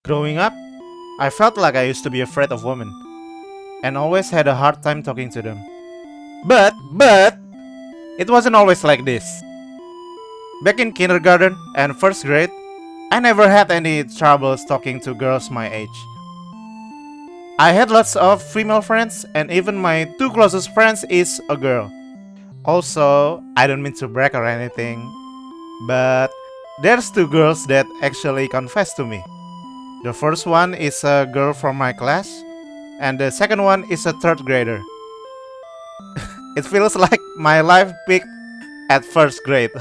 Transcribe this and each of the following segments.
Growing up, I felt like I used to be afraid of women and always had a hard time talking to them. But, it wasn't always like this. Back in kindergarten and first grade, I never had any troubles talking to girls my age. I had lots of female friends, and even my two closest friends is a girl. Also, I don't mean to brag or anything, but there's two girls that actually confessed to me. The first one is a girl from my class, and the second one is a third grader. It feels like my life peaked at first grade.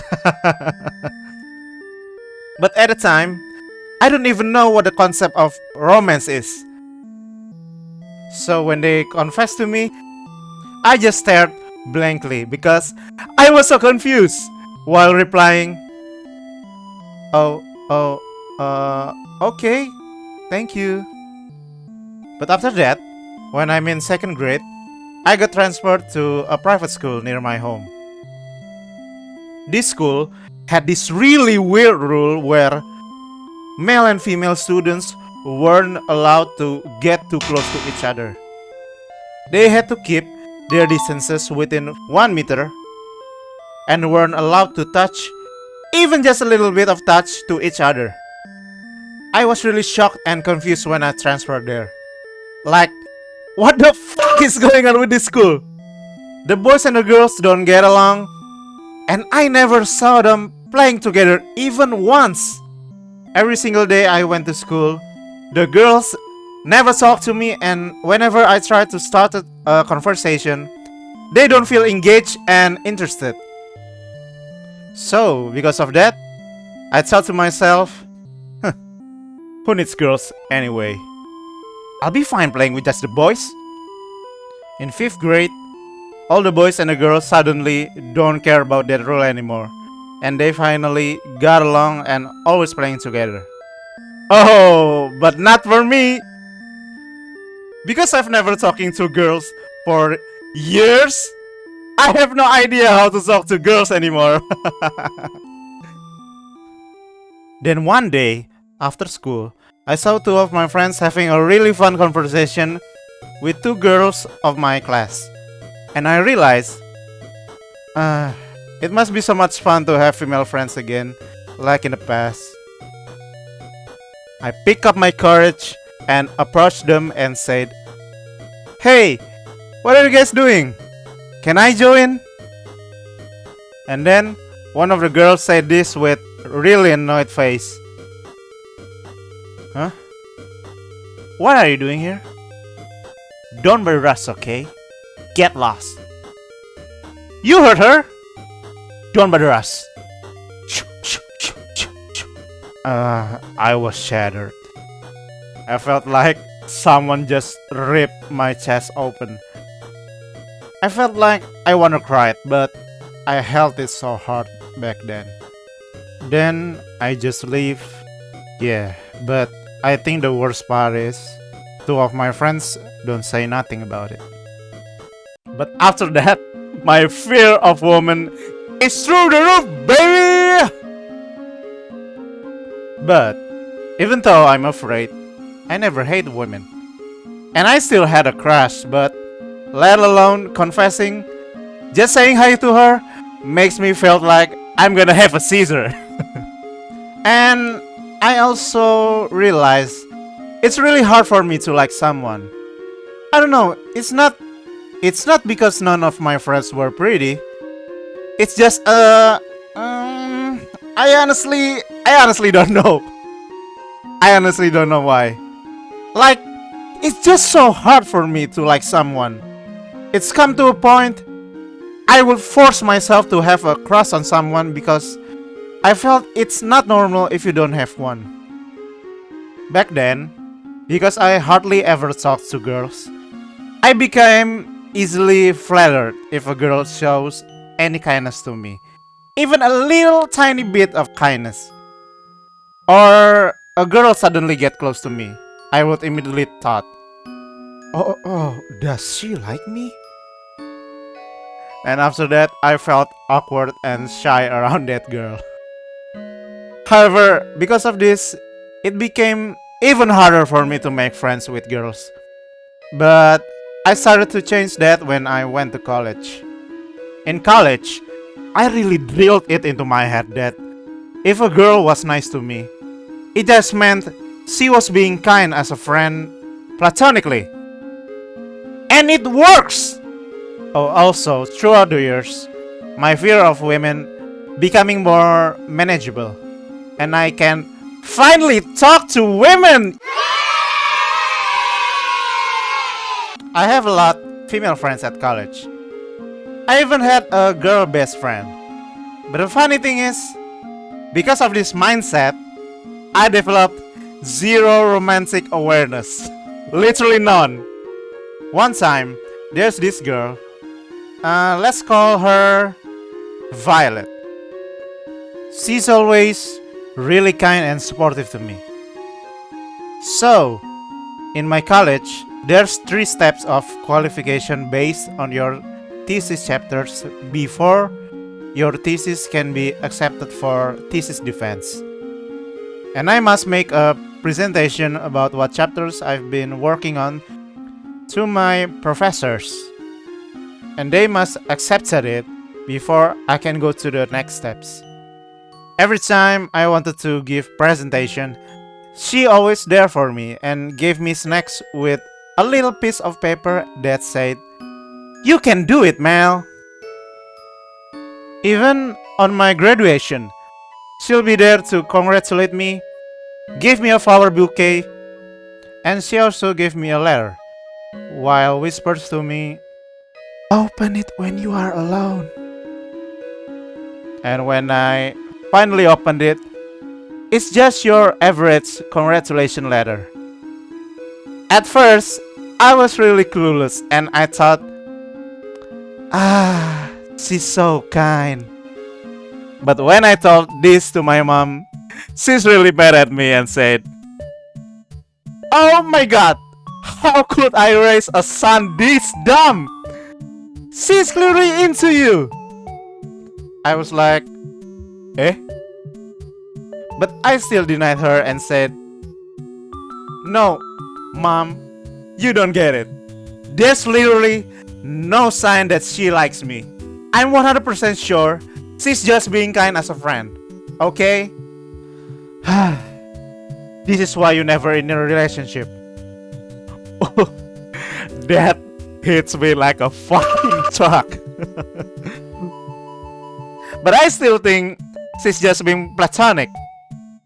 But at the time, I don't even know what the concept of romance is. So when they confessed to me, I just stared blankly because I was so confused while replying, "Oh, oh, okay, thank you." But after that, when I'm in second grade, I got transferred to a private school near my home. This school had this really weird rule where male and female students weren't allowed to get too close to each other. They had to keep their distances within 1 meter and weren't allowed to touch even just a little bit of touch to each other. I was really shocked and confused when I transferred there. Like, what the fuck is going on with this school? The boys and the girls don't get along, and I never saw them playing together even once. Every single day I went to school, the girls never talk to me, and whenever I try to start a conversation, they don't feel engaged and interested. So, because of that, I thought to myself, who needs girls anyway? I'll be fine playing with just the boys. In 5th grade, all the boys and the girls suddenly don't care about that rule anymore, and they finally got along and always playing together. Oh, but not for me! Because I've never talking to girls for years, I have no idea how to talk to girls anymore. Then one day, after school, I saw two of my friends having a really fun conversation with two girls of my class. And I realized, it must be so much fun to have female friends again, like in the past. I picked up my courage and approached them and said, "Hey, what are you guys doing? Can I join?" And then one of the girls said this with really annoyed face. Huh? What are you doing here? Don't be rushed, okay? Get lost. You heard her? Don't bother us. I was shattered. I felt like someone just ripped my chest open. I felt like I wanna cry, but I held it so hard back then. Then I just leave. Yeah, but I think the worst part is two of my friends don't say nothing about it. But after that, my fear of women is through the roof, baby! But even though I'm afraid, I never hated women. And I still had a crush, but let alone confessing, just saying hi to her makes me feel like I'm gonna have a seizure. And I also realized it's really hard for me to like someone. I don't know, it's not because none of my friends were pretty. It's just I honestly don't know. I honestly don't know why. Like, it's just so hard for me to like someone. It's come to a point I would force myself to have a crush on someone because I felt it's not normal if you don't have one. Back then, because I hardly ever talked to girls, I became easily flattered if a girl shows any kindness to me. Even a little tiny bit of kindness. Or a girl suddenly get close to me. I would immediately thought, oh, does she like me? And after that, I felt awkward and shy around that girl. However, because of this, it became even harder for me to make friends with girls. But I started to change that when I went to college. In college, I really drilled it into my head that if a girl was nice to me, it just meant she was being kind as a friend platonically. And it works! Oh, also, throughout the years, my fear of women becoming more manageable. And I can finally talk to women! I have a lot female friends at college. I even had a girl best friend. But the funny thing is, because of this mindset, I developed zero romantic awareness. Literally none. One time, there's this girl. Let's call her Violet. She's always really kind and supportive to me. So, in my college, there's 3 steps of qualification based on your thesis chapters before your thesis can be accepted for thesis defense. And I must make a presentation about what chapters I've been working on to my professors. And they must accept it before I can go to the next steps. Every time I wanted to give presentation, she always there for me and gave me snacks with a little piece of paper that said, "You can do it, Mel." Even on my graduation, she'll be there to congratulate me, give me a flower bouquet, and she also gave me a letter, while whispers to me, "Open it when you are alone." And when I finally opened it, it's just your average congratulation letter. At first, I was really clueless and I thought, she's so kind. But when I told this to my mom, she's really mad at me and said, "Oh my god, how could I raise a son this dumb? She's clearly into you." I was like, eh? But I still denied her and said, "No, Mom, you don't get it. There's literally no sign that she likes me. I'm 100% sure she's just being kind as a friend. Okay?" This is why you never in a relationship. That hits me like a fucking truck. But I still think she's just being platonic.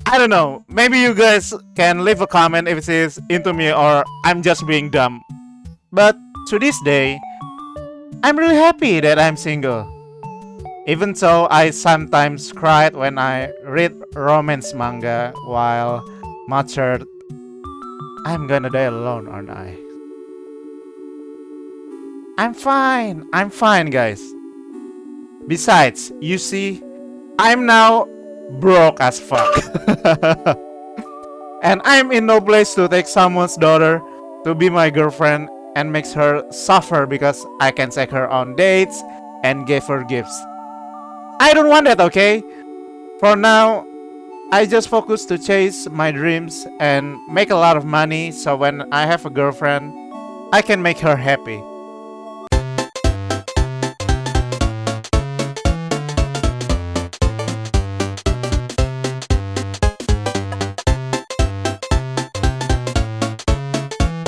I don't know. Maybe you guys can leave a comment if she's into me or I'm just being dumb. But to this day, I'm really happy that I'm single. Even though I sometimes cried when I read romance manga while muttered, "I'm gonna die alone, aren't I?" I'm fine, guys. Besides, you see, I'm now broke as fuck. And I'm in no place to take someone's daughter to be my girlfriend and makes her suffer because I can take her on dates and give her gifts. I don't want that, okay? For now, I just focus to chase my dreams and make a lot of money so when I have a girlfriend, I can make her happy.